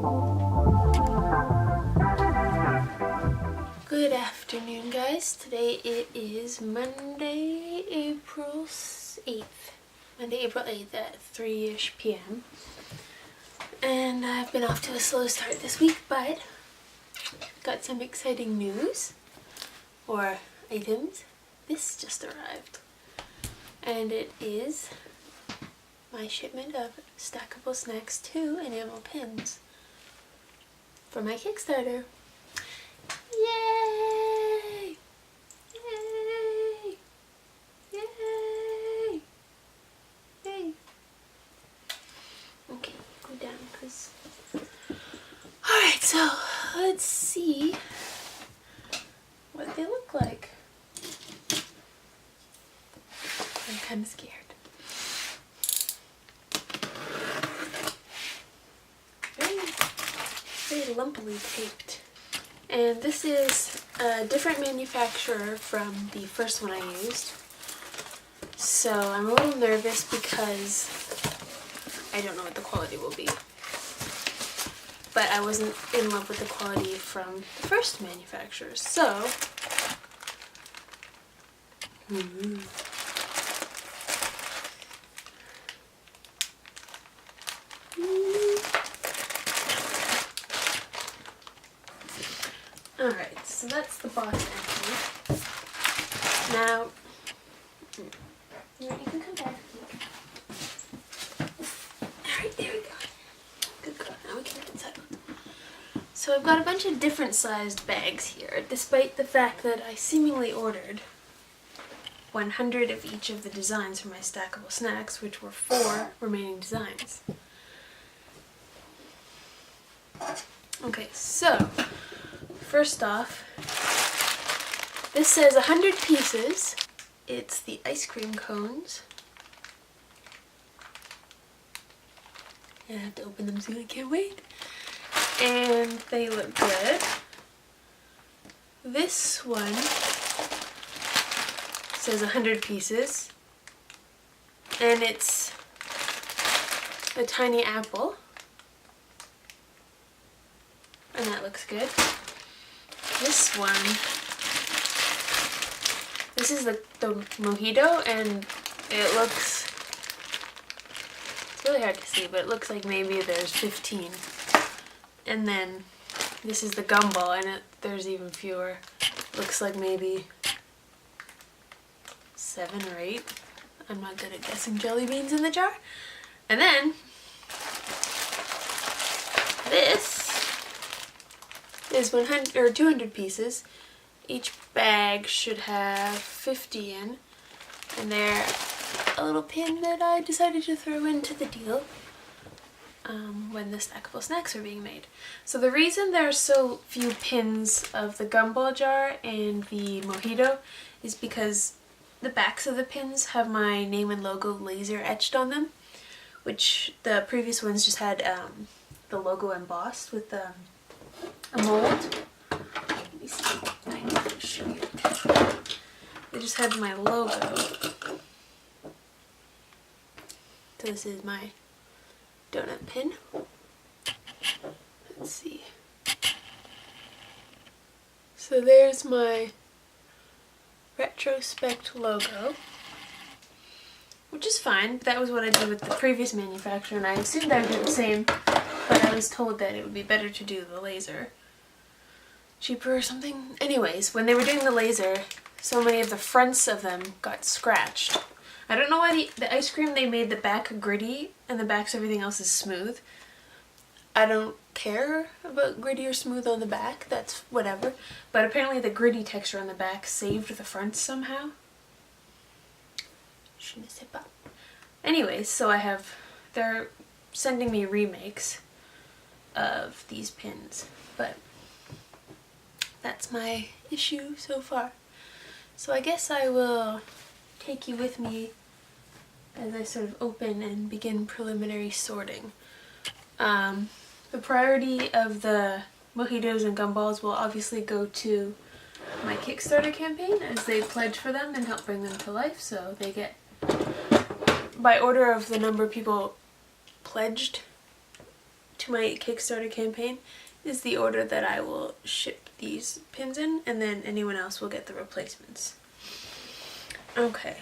Good afternoon, guys. Today it is Monday, April 8th. Monday, April 8th at 3-ish p.m. And I've been off to a slow start this week, but got some exciting news, or items. This just arrived. And it is my shipment of Stackable Snacks 2 enamel pins for my Kickstarter. Yay! Yay! Yay! Yay! Okay, go down, because... Alright, so let's see what they look like. I'm kind of scared. Very lumpily taped. And this is a different manufacturer from the first one I used. So I'm a little nervous because I don't know what the quality will be. But I wasn't in love with the quality from the first manufacturer, so... Alright, so that's the box entry. Now, you can come back. Alright, there we go. Good girl, now we can get inside. So I've got a bunch of different sized bags here, despite the fact that I seemingly ordered 100 of each of the designs for my Stackable Snacks, which were 4 remaining designs. Okay, so... First off, this says 100 pieces. It's the ice cream cones. I have to open them soon, I can't wait. And they look good. This one says 100 pieces. And it's a tiny apple. And that looks good. This one, this is the mojito, and it looks, it's really hard to see, but it looks like maybe there's 15. And then this is the gumball, and there's even fewer. Looks like maybe 7 or 8. I'm not good at guessing jelly beans in the jar. And then this is 100 or 200 pieces. Each bag should have 50 in, and they're a little pin that I decided to throw into the deal when the Stackable Snacks are being made. So the reason there are so few pins of the gumball jar and the mojito is because the backs of the pins have my name and logo laser etched on them, which the previous ones just had the logo embossed with a mold. Let me see. I can show you. They just had my logo. So this is my donut pin. Let's see. So there's my retrospect logo, which is fine. That was what I did with the previous manufacturer, and I assumed I would do the same, but I was told that it would be better to do the laser. Cheaper or something? Anyways, when they were doing the laser, so many of the fronts of them got scratched. I don't know why the ice cream, they made the back gritty and the backs everything else is smooth. I don't care about gritty or smooth on the back, that's whatever. But apparently the gritty texture on the back saved the fronts somehow. Shouldn't have said that. Anyways, so they're sending me remakes of these pins, but that's my issue so far. So I guess I will take you with me as I sort of open and begin preliminary sorting. The priority of the mojitos and gumballs will obviously go to my Kickstarter campaign, as they pledge for them and help bring them to life, so they get, by order of the number of people pledged to my Kickstarter campaign is the order that I will ship these pins in, and then anyone else will get the replacements. Okay.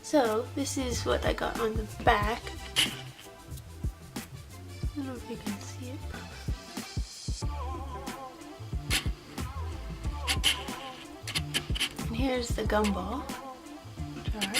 So this is what I got on the back. I don't know if you can see it. And here's the gumball jar.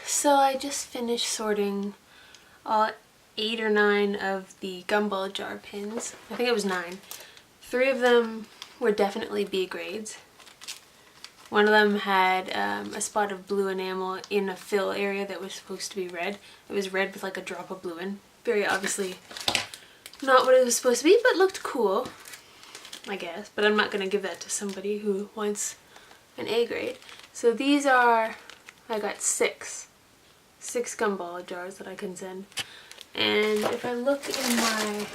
So I just finished sorting all 8 or 9 of the gumball jar pins. I think it was 9. 3 of them were definitely B grades. One of them had a spot of blue enamel in a fill area that was supposed to be red. It was red with like a drop of blue in. Very obviously not what it was supposed to be, but looked cool, I guess. But I'm not going to give that to somebody who wants an A grade. So these are, I got 6 gumball jars that I can send. And if I look in my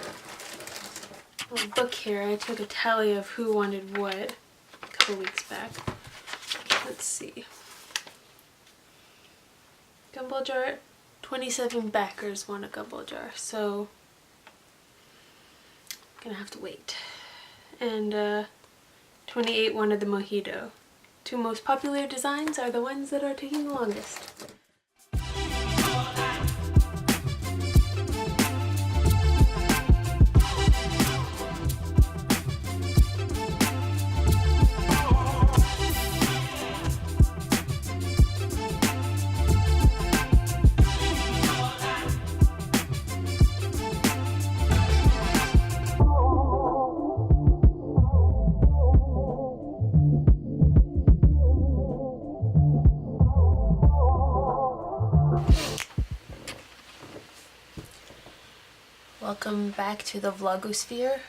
little book here, I took a tally of who wanted what a couple weeks back. Let's see. Gumball jar, 27 backers want a gumball jar, so I'm gonna have to wait. And 28 wanted the mojito. 2 most popular designs are the ones that are taking the longest. Welcome back to the vlogosphere.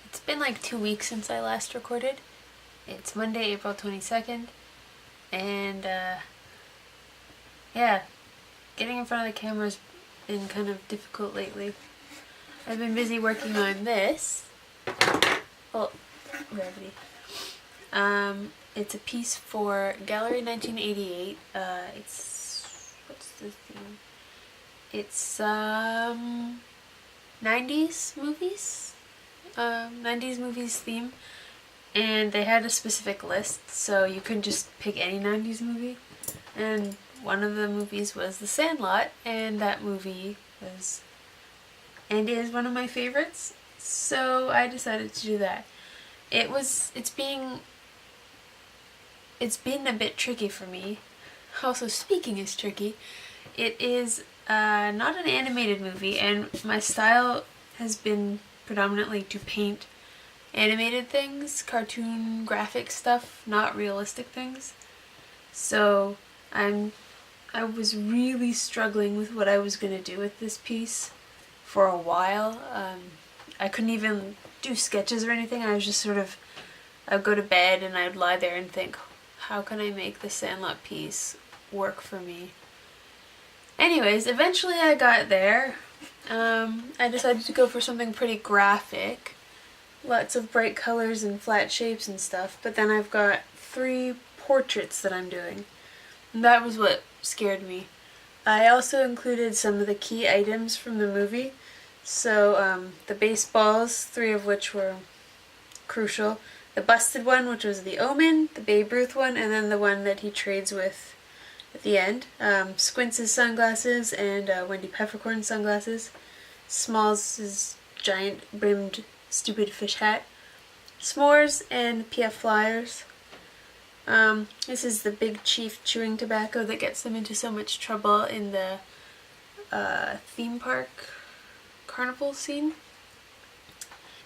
It's been like 2 weeks since I last recorded. It's Monday, April 22nd, and yeah, getting in front of the camera's been kind of difficult lately. I've been busy working on this. Oh, gravity. It's a piece for Gallery 1988. It's, what's the theme? It's 90s movies, 90s movies theme, and they had a specific list, so you couldn't just pick any 90s movie, and one of the movies was The Sandlot, and that movie was and is one of my favorites, so I decided to do that. It's been a bit tricky for me. Also, speaking is tricky. It is not an animated movie, and my style has been predominantly to paint animated things, cartoon graphic stuff, not realistic things. So I was really struggling with what I was going to do with this piece for a while. I couldn't even do sketches or anything. I was just sort of, I'd go to bed and I'd lie there and think, how can I make the Sandlot piece work for me? Anyways, eventually I got there. I decided to go for something pretty graphic. Lots of bright colors and flat shapes and stuff. But then I've got 3 portraits that I'm doing. And that was what scared me. I also included some of the key items from the movie. So the baseballs, 3 of which were crucial. The busted one, which was the Omen, the Babe Ruth one, and then the one that he trades with at the end. Squints' sunglasses and Wendy Peppercorn's sunglasses. Smalls' giant brimmed stupid fish hat. S'mores and PF flyers. This is the Big Chief chewing tobacco that gets them into so much trouble in the theme park carnival scene.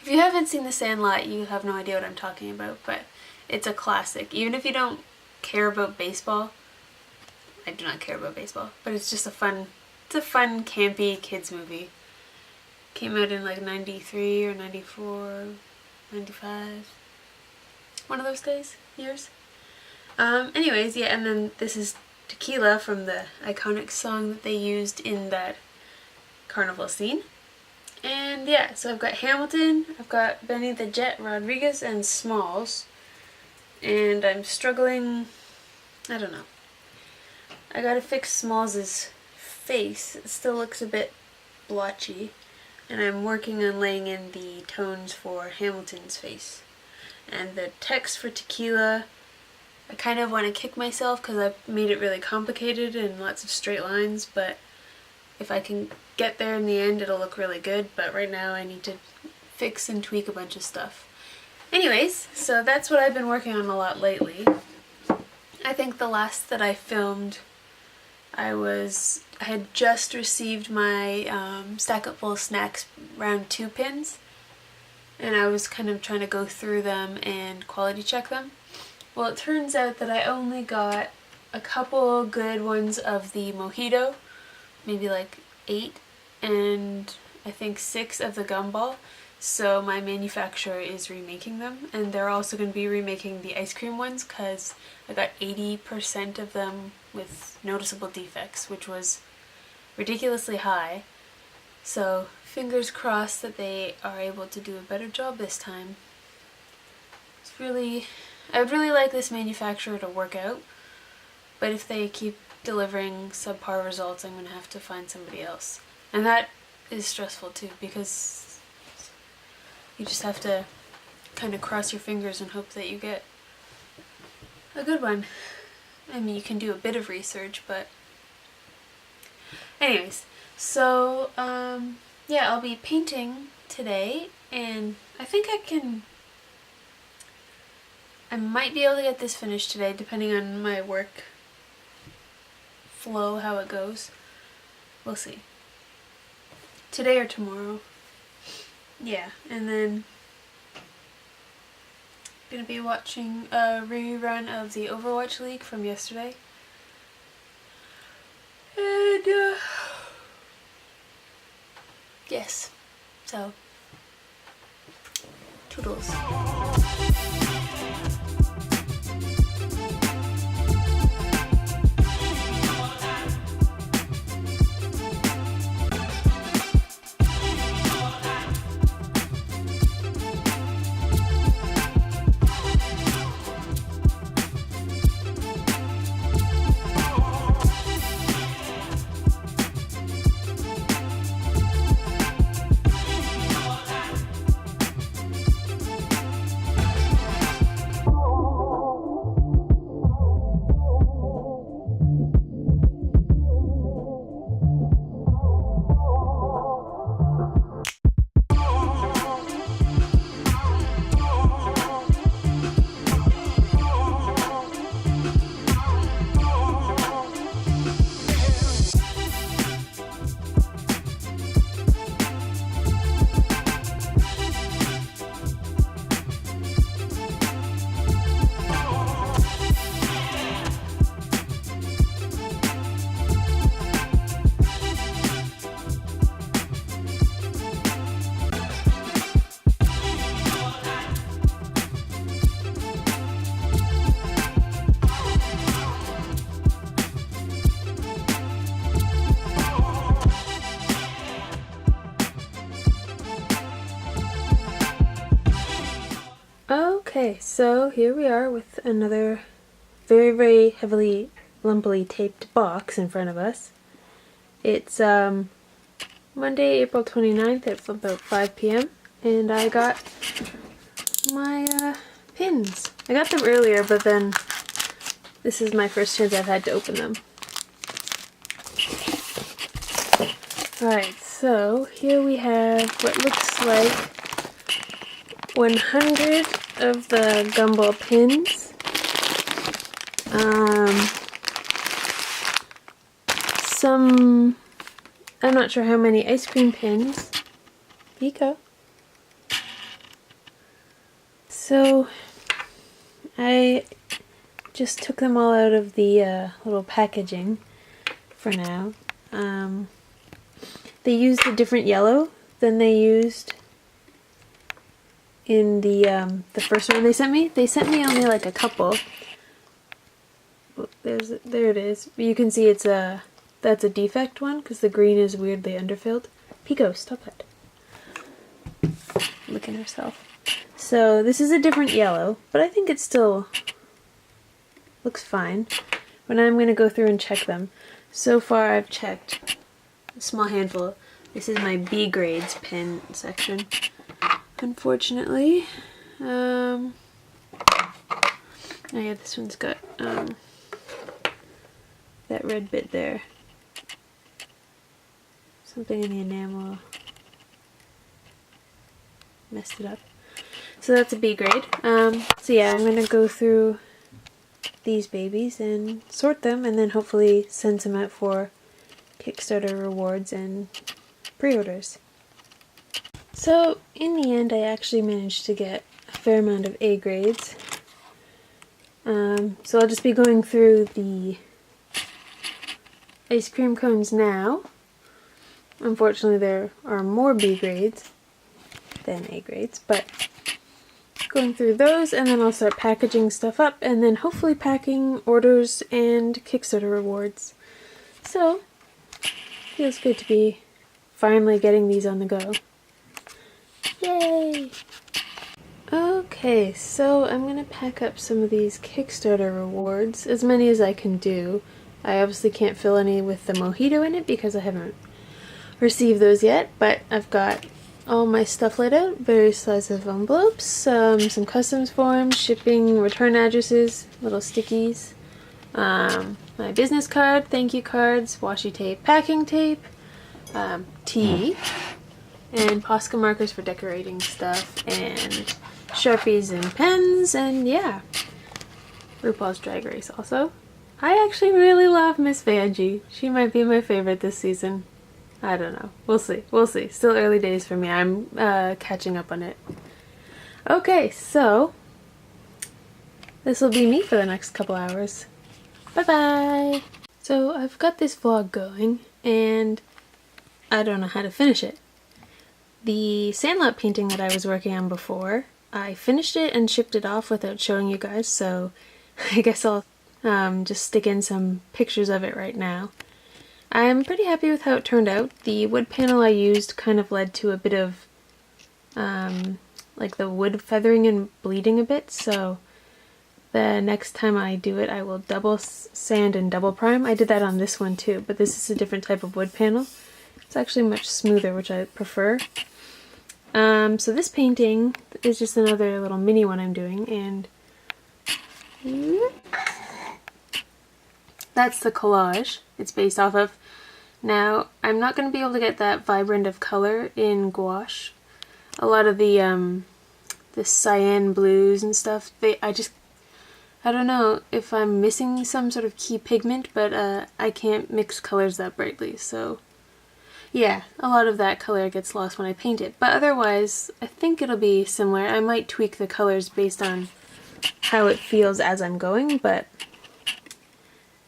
If you haven't seen the Sandlot, you have no idea what I'm talking about, but it's a classic. Even if you don't care about baseball, I do not care about baseball, but it's just a fun campy kids movie. Came out in like 93 or 94, 95. One of those years. Anyways, yeah, and then this is Tequila from the iconic song that they used in that carnival scene. And yeah, so I've got Hamilton, I've got Benny the Jet Rodriguez, and Smalls. And I'm struggling, I don't know. I gotta fix Smalls' face. It still looks a bit blotchy. And I'm working on laying in the tones for Hamilton's face. And the text for Tequila, I kind of want to kick myself because I've made it really complicated and lots of straight lines, but if I can get there in the end, it'll look really good, but right now I need to fix and tweak a bunch of stuff. Anyways, so that's what I've been working on a lot lately. I think the last that I filmed, I had just received my Stack Up Full of Snacks round 2 pins, and I was kind of trying to go through them and quality check them. Well, it turns out that I only got a couple good ones of the Mojito, maybe like 8, and I think 6 of the Gumball. So my manufacturer is remaking them, and they're also going to be remaking the ice cream ones because I got 80% of them with noticeable defects, which was ridiculously high. So fingers crossed that they are able to do a better job this time. I would really like this manufacturer to work out, but if they keep delivering subpar results, I'm going to have to find somebody else. And that is stressful too, because you just have to kind of cross your fingers and hope that you get a good one. I mean, you can do a bit of research, but anyways, so yeah, I'll be painting today, and I think I might be able to get this finished today, depending on my work flow, how it goes. We'll see. Today or tomorrow. Yeah, and then I'm gonna be watching a rerun of the Overwatch League from yesterday. And yes, so toodles. Okay, so here we are with another very, very heavily, lumpily taped box in front of us. It's Monday, April 29th at about 5 p.m. and I got my pins. I got them earlier, but then this is my first chance I've had to open them. Alright, so here we have what looks like 100 of the Gumball pins, Some, I'm not sure how many ice cream pins. Pekoe. So I just took them all out of the little packaging for now. They used a different yellow than they used in the first one they sent me. They sent me only like a couple. There it is. You can see that's a defect one because the green is weirdly underfilled. Pekoe, stop it. Licking herself. So this is a different yellow, but I think it still looks fine. But I'm going to go through and check them. So far I've checked a small handful. This is my B grades pen section. Unfortunately. Oh yeah, this one's got that red bit there. Something in the enamel messed it up. So that's a B grade. So yeah, I'm going to go through these babies and sort them and then hopefully send some out for Kickstarter rewards and pre-orders. So in the end I actually managed to get a fair amount of A grades. So I'll just be going through the ice cream cones now. Unfortunately there are more B grades than A grades, but going through those and then I'll start packaging stuff up and then hopefully packing orders and Kickstarter rewards. So, feels good to be finally getting these on the go. Yay! Okay, so I'm going to pack up some of these Kickstarter rewards, as many as I can do. I obviously can't fill any with the mojito in it because I haven't received those yet, but I've got all my stuff laid out, various sizes of envelopes, some customs forms, shipping, return addresses, little stickies, my business card, thank you cards, washi tape, packing tape, tea, and Posca markers for decorating stuff, and Sharpies and pens, and yeah, RuPaul's Drag Race also. I actually really love Miss Vanjie. She might be my favorite this season. I don't know. We'll see. We'll see. Still early days for me. I'm catching up on it. Okay, so this will be me for the next couple hours. Bye-bye! So I've got this vlog going, and I don't know how to finish it. The Sandlot painting that I was working on before, I finished it and shipped it off without showing you guys, so I guess I'll just stick in some pictures of it right now. I'm pretty happy with how it turned out. The wood panel I used kind of led to a bit of like the wood feathering and bleeding a bit, so the next time I do it I will double sand and double prime. I did that on this one too, but this is a different type of wood panel. It's actually much smoother, which I prefer. So this painting is just another little mini one I'm doing, and that's the collage it's based off of. Now, I'm not going to be able to get that vibrant of color in gouache. A lot of the cyan blues and stuff, I don't know if I'm missing some sort of key pigment, but I can't mix colors that brightly, so yeah, a lot of that color gets lost when I paint it. But otherwise, I think it'll be similar. I might tweak the colors based on how it feels as I'm going, but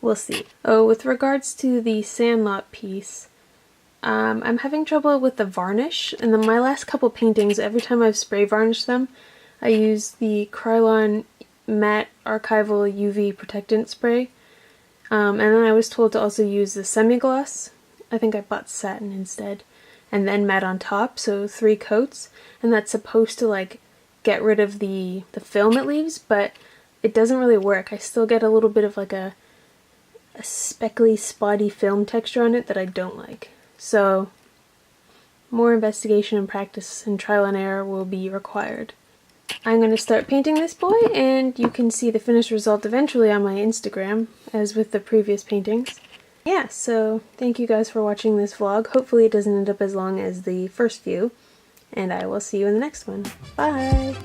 we'll see. Oh, with regards to the Sandlot piece, I'm having trouble with the varnish. In my last couple paintings, every time I've spray varnished them, I use the Krylon Matte Archival UV Protectant Spray. And then I was told to also use the semi-gloss. I think I bought satin instead. And then matte on top, so 3 coats. And that's supposed to like get rid of the film it leaves, but it doesn't really work. I still get a little bit of like a speckly, spotty film texture on it that I don't like. So more investigation and practice and trial and error will be required. I'm going to start painting this boy, and you can see the finished result eventually on my Instagram, as with the previous paintings. Yeah, so thank you guys for watching this vlog. Hopefully it doesn't end up as long as the first few, and I will see you in the next one. Bye!